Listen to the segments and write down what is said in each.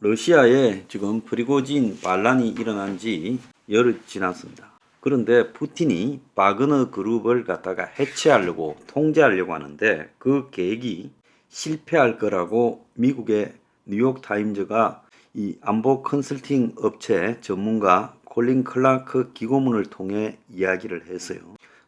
러시아에 지금 프리고진 반란이 일어난 지 열흘 지났습니다. 그런데 푸틴이 바그너 그룹을 갖다가 해체하려고 통제하려고 하는데 그 계획이 실패할 거라고 미국의 뉴욕타임즈가 이 안보 컨설팅 업체 전문가 콜린 클라크 기고문을 통해 이야기를 했어요.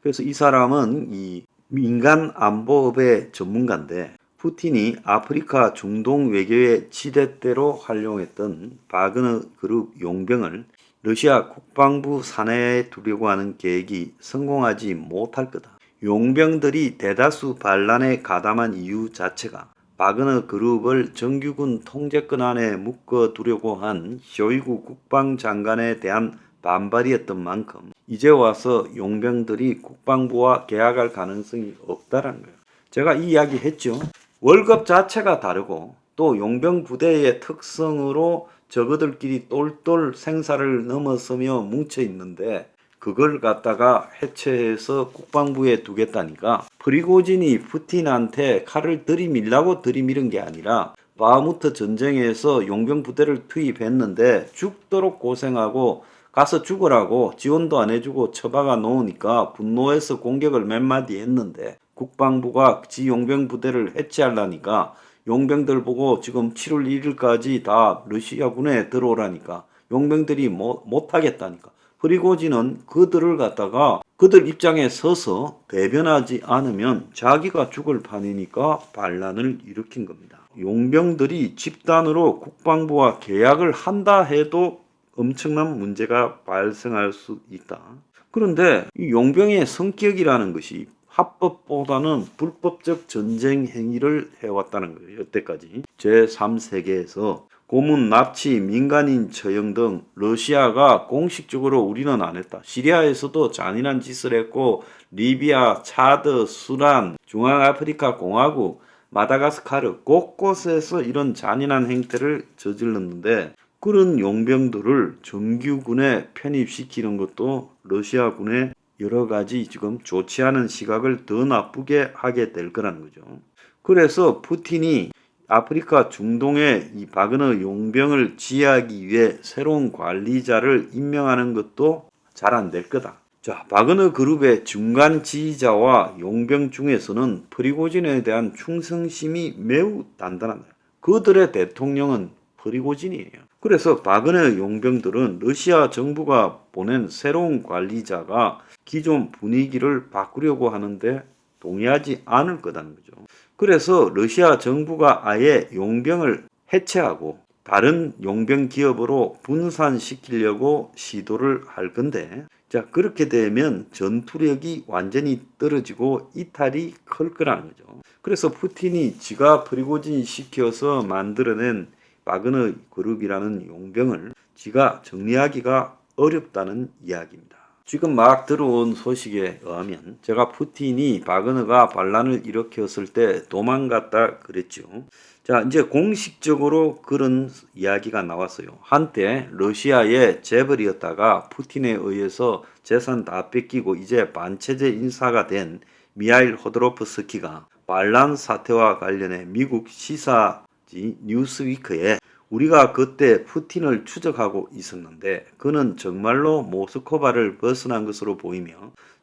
그래서 이 사람은 이 민간 안보업의 전문가인데 푸틴이 아프리카 중동 외교의 지렛대로 활용했던 바그너 그룹 용병을 러시아 국방부 산하에 두려고 하는 계획이 성공하지 못할 거다. 용병들이 대다수 반란에 가담한 이유 자체가 바그너 그룹을 정규군 통제권 안에 묶어두려고 한 쇼이구 국방장관에 대한 반발이었던 만큼 이제 와서 용병들이 국방부와 계약할 가능성이 없다는 거예요. 제가 이 이야기 했죠. 월급 자체가 다르고 또 용병 부대의 특성으로 저그들끼리 똘똘 생사를 넘어서며 뭉쳐 있는데 그걸 갖다가 해체해서 국방부에 두겠다니까 프리고진이 푸틴한테 칼을 들이밀라고 들이밀은 게 아니라 바흐무트 전쟁에서 용병 부대를 투입했는데 죽도록 고생하고 가서 죽으라고 지원도 안 해주고 처박아 놓으니까 분노해서 공격을 몇 마디 했는데 국방부가 지 용병 부대를 해체하려니까 용병들 보고 지금 7월 1일까지 다 러시아군에 들어오라니까 용병들이 못하겠다니까. 프리고진은 그들을 갖다가 그들 입장에 서서 대변하지 않으면 자기가 죽을 판이니까 반란을 일으킨 겁니다. 용병들이 집단으로 국방부와 계약을 한다 해도 엄청난 문제가 발생할 수 있다. 그런데 이 용병의 성격이라는 것이 합법보다는 불법적 전쟁 행위를 해왔다는 거예요. 여태까지 제3세계에서 고문, 납치, 민간인 처형 등 러시아가 공식적으로 우리는 안 했다. 시리아에서도 잔인한 짓을 했고 리비아, 차드, 수단, 중앙아프리카 공화국, 마다가스카르 곳곳에서 이런 잔인한 행태를 저질렀는데 그런 용병들을 정규군에 편입시키는 것도 러시아군의 여러 가지 지금 좋지 않은 시각을 더 나쁘게 하게 될 거라는 거죠. 그래서 푸틴이 아프리카 중동에 이 바그너 용병을 지휘하기 위해 새로운 관리자를 임명하는 것도 잘 안 될 거다. 자, 바그너 그룹의 중간 지휘자와 용병 중에서는 프리고진에 대한 충성심이 매우 단단하다. 그들의 대통령은 프리고진이에요. 그래서 바그너 용병들은 러시아 정부가 보낸 새로운 관리자가 기존 분위기를 바꾸려고 하는데 동의하지 않을 거라는 거죠. 그래서 러시아 정부가 아예 용병을 해체하고 다른 용병 기업으로 분산시키려고 시도를 할 건데 자 그렇게 되면 전투력이 완전히 떨어지고 이탈이 클 거라는 거죠. 그래서 푸틴이 지가 프리고진 시켜서 만들어낸 바그너 그룹이라는 용병을 지가 정리하기가 어렵다는 이야기입니다. 지금 막 들어온 소식에 의하면 제가 푸틴이 바그너가 반란을 일으켰을 때 도망갔다 그랬죠. 자, 이제 공식적으로 그런 이야기가 나왔어요. 한때 러시아의 재벌이었다가 푸틴에 의해서 재산 다 뺏기고 이제 반체제 인사가 된 미하일 호드로프스키가 반란 사태와 관련해 미국 시사지 뉴스위크에 우리가 그때 푸틴을 추적하고 있었는데 그는 정말로 모스크바를 벗어난 것으로 보이며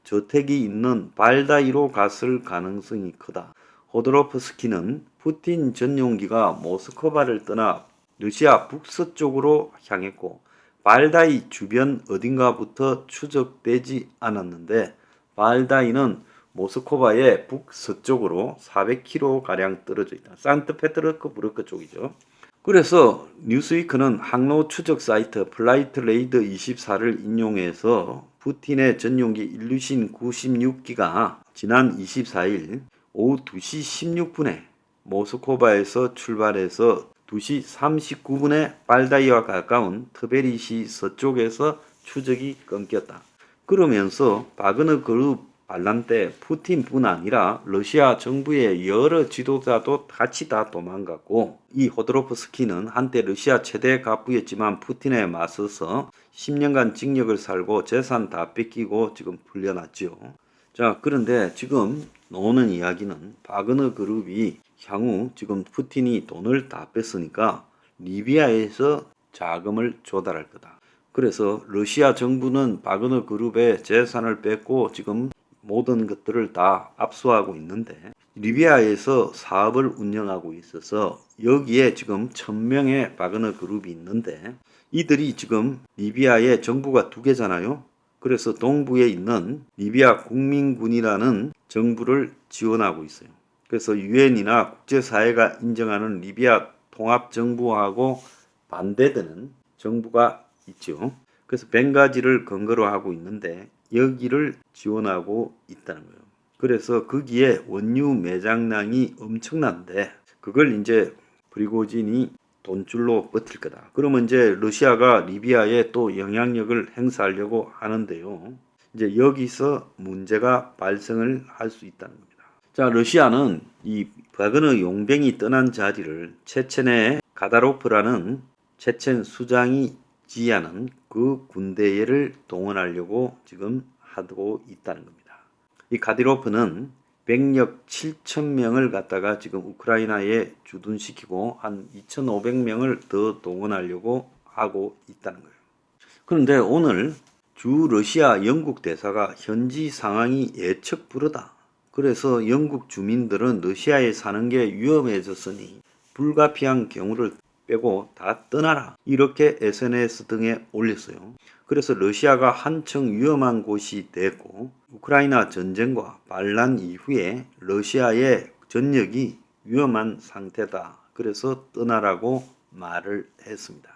저택이 있는 발다이로 갔을 가능성이 크다. 호드로프스키는 푸틴 전용기가 모스크바를 떠나 러시아 북서쪽으로 향했고 발다이 주변 어딘가부터 추적되지 않았는데 발다이는 모스크바의 북서쪽으로 400km가량 떨어져 있다. 산트페테르부르크 쪽이죠. 그래서 뉴스위크는 항로 추적 사이트 플라이트레이더 24를 인용해서 푸틴의 전용기 일루신 96기가 지난 24일 오후 2시 16분에 모스크바에서 출발해서 2시 39분에 발다이와 가까운 트베리시 서쪽에서 추적이 끊겼다. 그러면서 바그너 그룹 반란 때 푸틴뿐 아니라 러시아 정부의 여러 지도자도 같이 다 도망갔고 이 호드로프스키는 한때 러시아 최대 갑부였지만 푸틴에 맞서서 10년간 징역을 살고 재산 다 뺏기고 지금 풀려났죠. 자, 그런데 지금 나오는 이야기는 바그너 그룹이 향후 지금 푸틴이 돈을 다 뺐으니까 리비아에서 자금을 조달할 거다. 그래서 러시아 정부는 바그너 그룹의 재산을 뺏고 지금 모든 것들을 다 압수하고 있는데 리비아에서 사업을 운영하고 있어서 여기에 지금 1000명의 바그너 그룹이 있는데 이들이 지금 리비아의 정부가 두 개잖아요. 그래서 동부에 있는 리비아 국민군이라는 정부를 지원하고 있어요. 그래서 유엔이나 국제사회가 인정하는 리비아 통합정부하고 반대되는 정부가 있죠. 그래서 벵가지를 근거로 하고 있는데 여기를 지원하고 있다는 거예요. 그래서 거기에 원유 매장량이 엄청난데 그걸 이제 프리고진이 돈줄로 버틸 거다. 그러면 이제 러시아가 리비아에 또 영향력을 행사하려고 하는데요. 이제 여기서 문제가 발생을 할 수 있다는 겁니다. 자, 러시아는 이 바그너 용병이 떠난 자리를 체첸의 가다로프라는 체첸 수장이 지휘하는 그 군대를 동원하려고 지금 하고 있다는 겁니다. 이 가디로프는 병력 7,000명을 갖다가 지금 우크라이나에 주둔시키고 한 2,500명을 더 동원하려고 하고 있다는 거예요. 그런데 오늘 주 러시아 영국 대사가 현지 상황이 예측 불허다. 그래서 영국 주민들은 러시아에 사는 게 위험해졌으니 불가피한 경우를 빼고 다 떠나라. 이렇게 SNS 등에 올렸어요. 그래서 러시아가 한층 위험한 곳이 됐고 우크라이나 전쟁과 반란 이후에 러시아의 전역이 위험한 상태다. 그래서 떠나라고 말을 했습니다.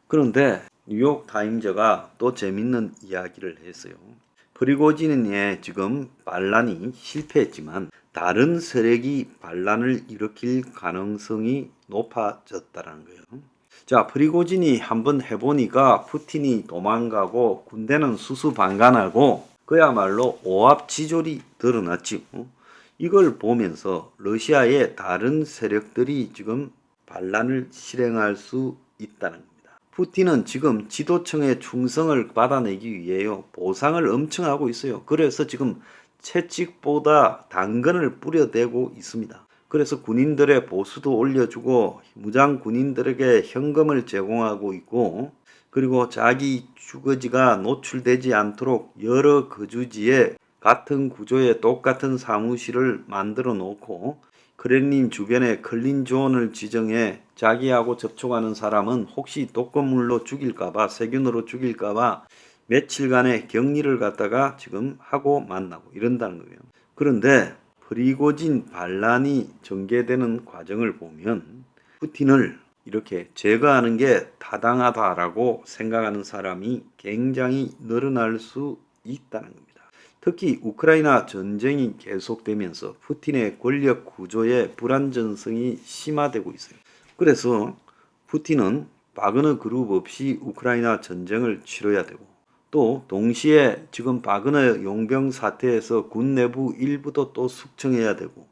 그런데 뉴욕 타임즈가 또 재밌는 이야기를 했어요. 프리고진의 지금 반란이 실패했지만 다른 세력이 반란을 일으킬 가능성이 높아졌다는 거예요. 자, 프리고진이 한번 해보니까 푸틴이 도망가고 군대는 수수방관하고 그야말로 오합지졸이 드러났지. 이걸 보면서 러시아의 다른 세력들이 지금 반란을 실행할 수 있다는 겁니다. 푸틴은 지금 지도층의 충성을 받아내기 위해요. 보상을 엄청 하고 있어요. 그래서 지금 채찍보다 당근을 뿌려대고 있습니다. 그래서 군인들의 보수도 올려주고 무장 군인들에게 현금을 제공하고 있고 그리고 자기 주거지가 노출되지 않도록 여러 거주지에 같은 구조의 똑같은 사무실을 만들어 놓고 크렘린 주변에 클린존을 지정해 자기하고 접촉하는 사람은 혹시 독극물로 죽일까봐 세균으로 죽일까봐 며칠간의 격리를 갖다가 지금 하고 만나고 이런다는 거예요. 그런데 프리고진 반란이 전개되는 과정을 보면 푸틴을 이렇게 제거하는 게 타당하다라고 생각하는 사람이 굉장히 늘어날 수 있다는 겁니다. 특히 우크라이나 전쟁이 계속되면서 푸틴의 권력 구조의 불안정성이 심화되고 있어요. 그래서 푸틴은 바그너 그룹 없이 우크라이나 전쟁을 치러야 되고 또 동시에 지금 바그너 용병 사태에서 군 내부 일부도 또 숙청해야 되고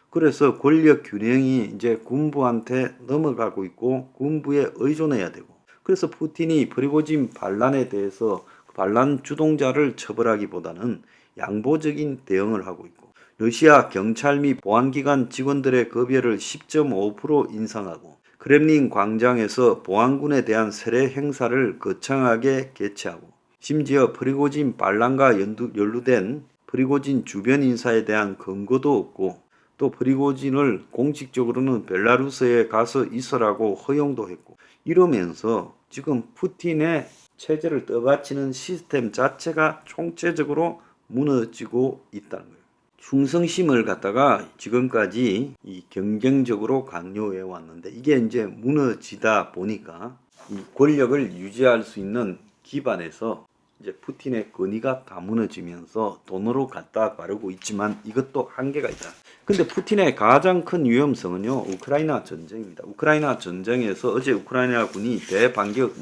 그래서 권력 균형이 이제 군부한테 넘어가고 있고 군부에 의존해야 되고 그래서 푸틴이 프리고진 반란에 대해서 반란 주동자를 처벌하기보다는 양보적인 대응을 하고 있고 러시아 경찰 및 보안기관 직원들의 급여를 10.5% 인상하고 크렘린 광장에서 보안군에 대한 세례 행사를 거창하게 개최하고 심지어 프리고진 반란과 연루된 프리고진 주변 인사에 대한 근거도 없고 또 프리고진을 공식적으로는 벨라루스에 가서 있으라고 허용도 했고 이러면서 지금 푸틴의 체제를 떠받치는 시스템 자체가 총체적으로 무너지고 있다는 거예요. 충성심을 갖다가 지금까지 이 경쟁적으로 강요해 왔는데 이게 이제 무너지다 보니까 이 권력을 유지할 수 있는 기반에서 이제 푸틴의 권위가 다 무너지면서 돈으로 갖다 바르고 있지만 이것도 한계가 있다. 근데 푸틴의 가장 큰 위험성은요, 우크라이나 전쟁입니다. 우크라이나 전쟁에서 어제 우크라이나 군이 대반격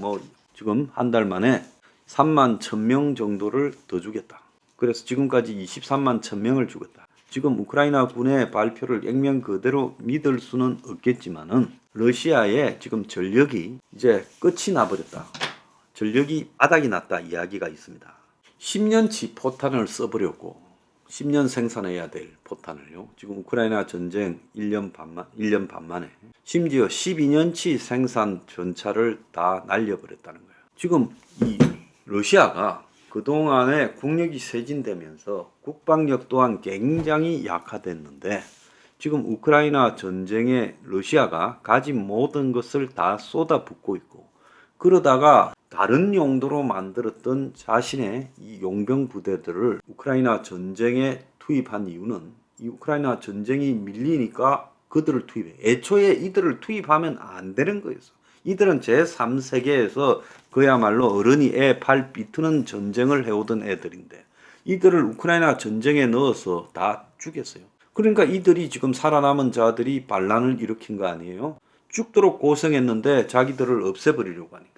지금 한 달 만에 3만 1000명 정도를 더 죽였다. 그래서 지금까지 23만 1000명을 죽였다. 지금 우크라이나 군의 발표를 액면 그대로 믿을 수는 없겠지만은 러시아의 지금 전력이 이제 끝이 나버렸다. 전력이 바닥이 났다 이야기가 있습니다. 10년치 포탄을 써버렸고 10년 생산해야 될 포탄을요. 지금 우크라이나 전쟁 1년 반 만에 심지어 12년치 생산 전차를 다 날려버렸다는 거예요. 지금 이 러시아가 그동안에 국력이 쇠진되면서 국방력 또한 굉장히 약화됐는데 지금 우크라이나 전쟁에 러시아가 가진 모든 것을 다 쏟아붓고 있고 그러다가 다른 용도로 만들었던 자신의 이 용병 부대들을 우크라이나 전쟁에 투입한 이유는 이 우크라이나 전쟁이 밀리니까 그들을 투입해. 애초에 이들을 투입하면 안 되는 거였어. 이들은 제3세계에서 그야말로 어른이 애 팔 비트는 전쟁을 해오던 애들인데 이들을 우크라이나 전쟁에 넣어서 다 죽였어요. 그러니까 이들이 지금 살아남은 자들이 반란을 일으킨 거 아니에요? 죽도록 고생했는데 자기들을 없애버리려고 하니까.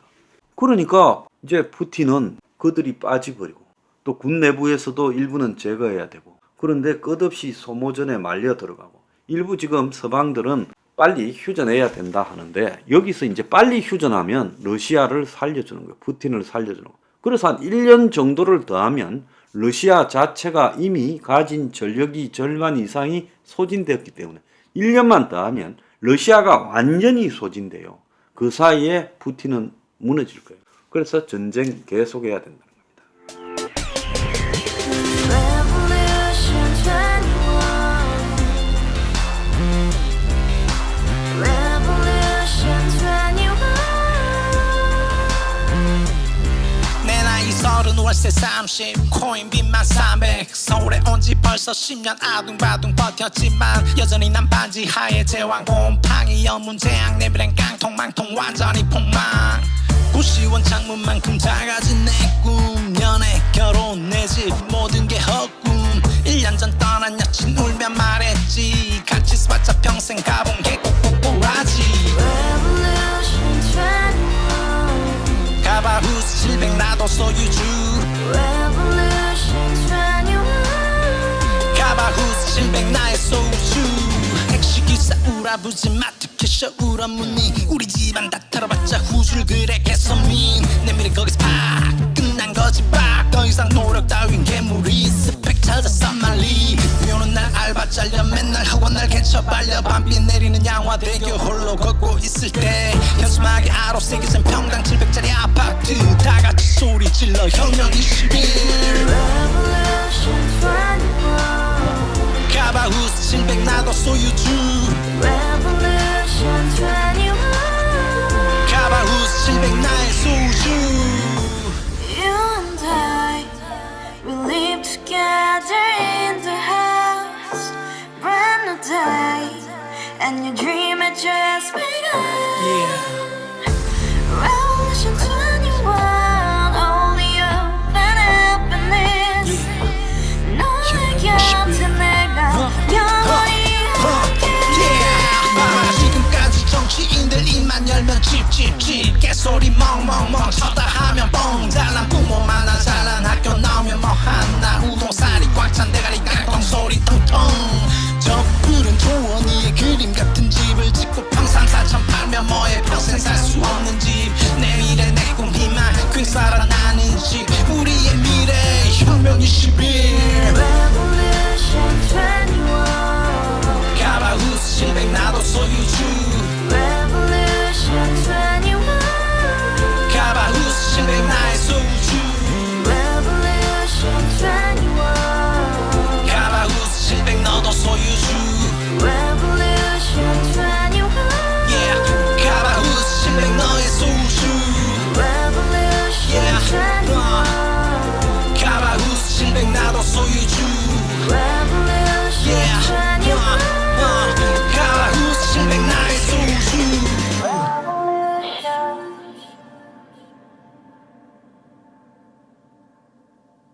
그러니까 이제 푸틴은 그들이 빠져버리고 또 군 내부에서도 일부는 제거해야 되고 그런데 끝없이 소모전에 말려 들어가고 일부 지금 서방들은 빨리 휴전해야 된다 하는데 여기서 이제 빨리 휴전하면 러시아를 살려주는 거예요. 푸틴을 살려주는 거예요. 그래서 한 1년 정도를 더하면 러시아 자체가 이미 가진 전력이 절반 이상이 소진되었기 때문에 1년만 더하면 러시아가 완전히 소진돼요. 그 사이에 푸틴은 무너질 거예요. 그래서 전쟁 계속해야 된다는 겁니다. 내 나이 30 월세 30 코인빚만 300 서울에 온 지 벌써 10년 아둥바둥 버텼지만 여전히 난 반지 하에 제왕 곰팡이 연문제약 내 미래는 깡통망통 완전히 폭망 고시원 창문만큼 작아진 내 꿈 연애 결혼 내 집 모든 게 헛꿈 1년 전 떠난 여친 울며 말했지 같이 써봤자 평생 가본 게 꼭꼭꼬라지 가바후스 700 나도 소유주 가바후스 700 나의 소주 택시기사 우라부지 마트 캐셔 울어무니 우리 집안 다 털어봤자 후줄 그래 개선민 내 미래 거기서 팍 끝난 거지 팍 더 이상 노력 따윈 괴물이 스펙 찾아서 말리 비오는 날 알바 잘려 맨날 학원 날 개쳐 발려 밤비 내리는 양화대교 홀로 걷고 있을 때 현수막에 아로 새겨진 평당 700짜리 아파트 다같이 소리 질러 혁명 21 가바후스 700 나도 소유주 가바후스 700 나의 소주 You and I, we live together in the house, brand new day, and your dream had just begun. Revolution 21, only open happiness. 너의 곁에 내가 영원히 함께. 지금까지 정치인들 입만 열면 찝찝찝 개소리